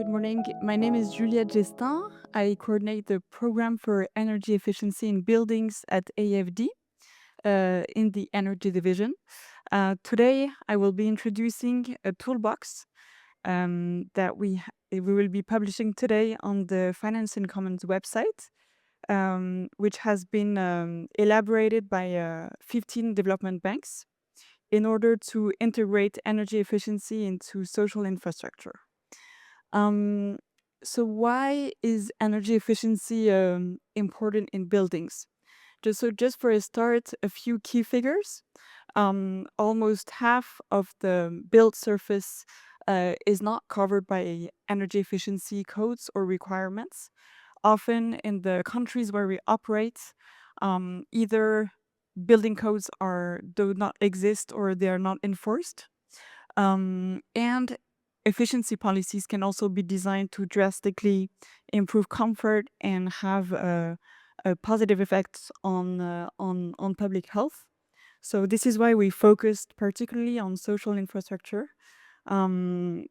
Good morning. My name is Juliette Jestin. I coordinate the program for energy efficiency in buildings at AFD in the energy division. Today, I will be introducing a toolbox that we will be publishing today on the Finance and Commons website, which has been elaborated by 15 development banks in order to integrate energy efficiency into social infrastructure. Um, so why is energy efficiency important in buildings? Just for a start, a few key figures. Almost half of the built surface is not covered by energy efficiency codes or requirements. Often in the countries where we operate, either building codes do not exist or they are not enforced. And efficiency policies can also be designed to drastically improve comfort and have a positive effects on public health. So this is why we focused particularly on social infrastructure. Um,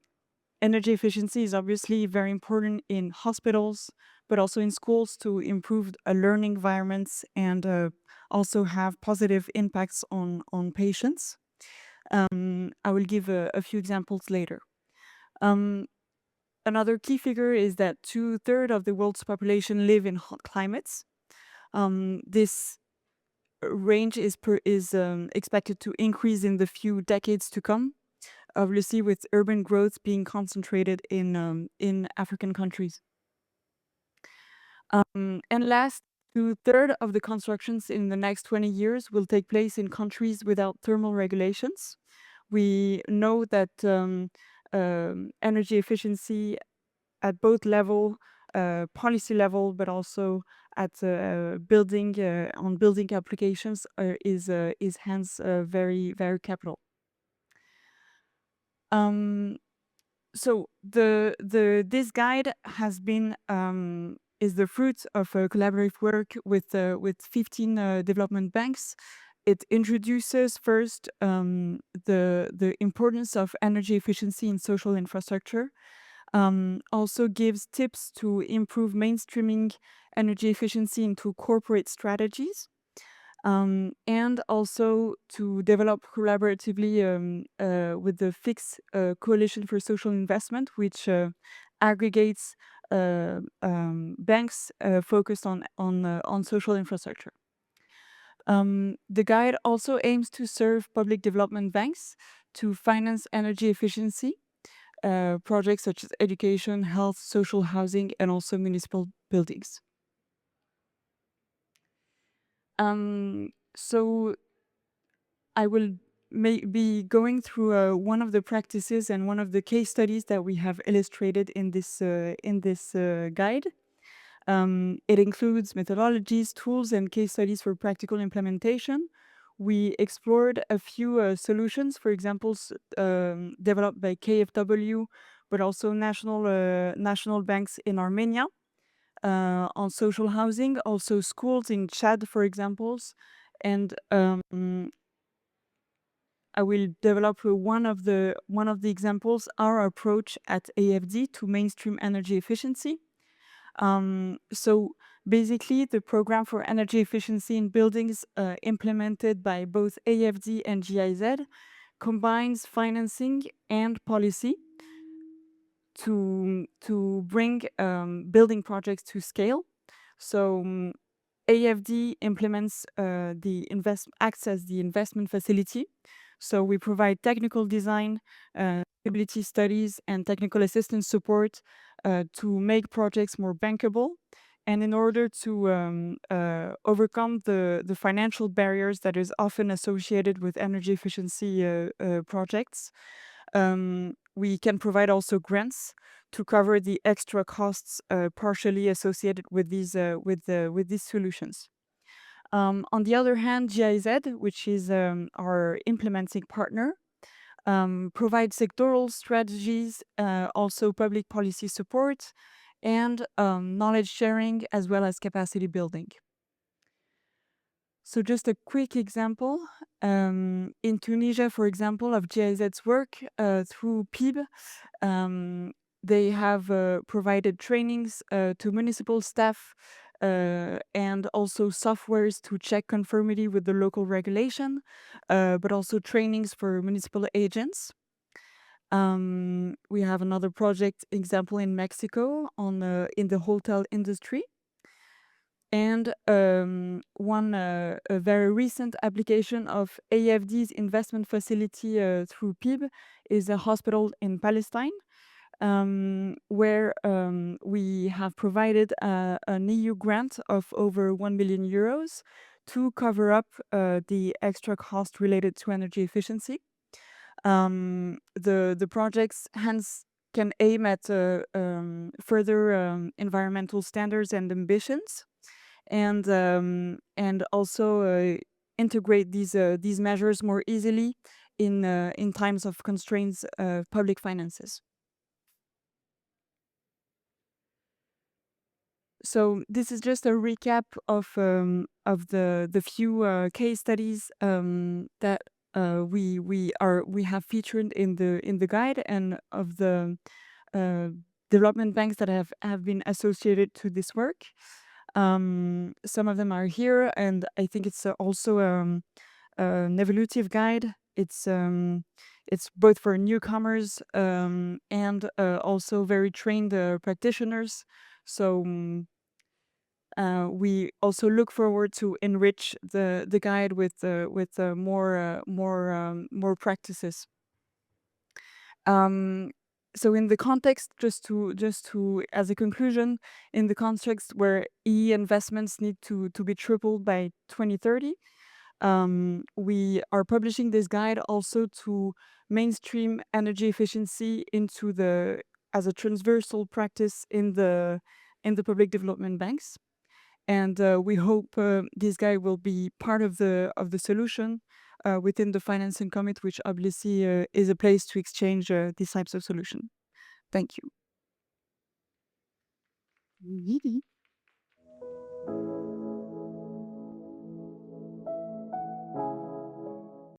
Energy efficiency is obviously very important in hospitals, but also in schools to improve learning environments and also have positive impacts on patients. I will give a few examples later. Um, Another key figure is that 2/3 of the world's population live in hot climates. This range is expected to increase in the few decades to come, obviously with urban growth being concentrated in African countries. And last, 2/3 of the constructions in the next 20 years will take place in countries without thermal regulations. We know that energy efficiency at both level, policy level, but also at on building applications is hence very very capital. So this guide has been is the fruit of a collaborative work with 15 development banks. It introduces first the importance of energy efficiency in social infrastructure. Also gives tips to improve mainstreaming energy efficiency into corporate strategies. And also to develop collaboratively with the FICS Coalition for Social Investment, which aggregates banks focused on social infrastructure. The guide also aims to serve public development banks to finance energy efficiency projects such as education, health, social housing, and also municipal buildings. So I will be going through one of the practices and one of the case studies that we have illustrated in this guide. It includes methodologies, tools, and case studies for practical implementation. We explored a few solutions, for example, developed by KfW, but also national banks in Armenia on social housing, also schools in Chad, for examples. And I will develop one of the examples, our approach at AFD to mainstream energy efficiency. So basically, the program for energy efficiency in buildings implemented by both AFD and GIZ combines financing and policy to bring building projects to scale. So AFD implements acts as the investment facility. So we provide technical design, feasibility studies, and technical assistance support to make projects more bankable. And in order to overcome the financial barriers that is often associated with energy efficiency projects, we can provide also grants to cover the extra costs partially associated with these solutions. On the other hand, GIZ, which is our implementing partner, provides sectoral strategies, also public policy support, and knowledge sharing, as well as capacity building. So just a quick example, in Tunisia, for example, of GIZ's work through PIB, They have provided trainings to municipal staff and also softwares to check conformity with the local regulation, but also trainings for municipal agents. We have another project example in Mexico on in the hotel industry. And one a very recent application of AFD's investment facility through PIB is a hospital in Palestine, where we have provided an EU grant of over 1 million euros to cover up the extra cost related to energy efficiency. The projects hence can aim at further environmental standards and ambitions, and also integrate these measures more easily in times of constraints public finances. So this is just a recap of the few case studies that we have featured in the guide, and of the development banks that have been associated to this work. Some of them are here, and I think it's also an evolutive guide. It's both for newcomers and also very trained practitioners. So we also look forward to enrich the guide with more practices. So in the context, just to as a conclusion, in the context where investments need to be tripled by 2030, we are publishing this guide also to mainstream energy efficiency into as a transversal practice in the public development banks. And we hope this guide will be part of the solution within the financing committee, which obviously is a place to exchange these types of solutions. Thank you.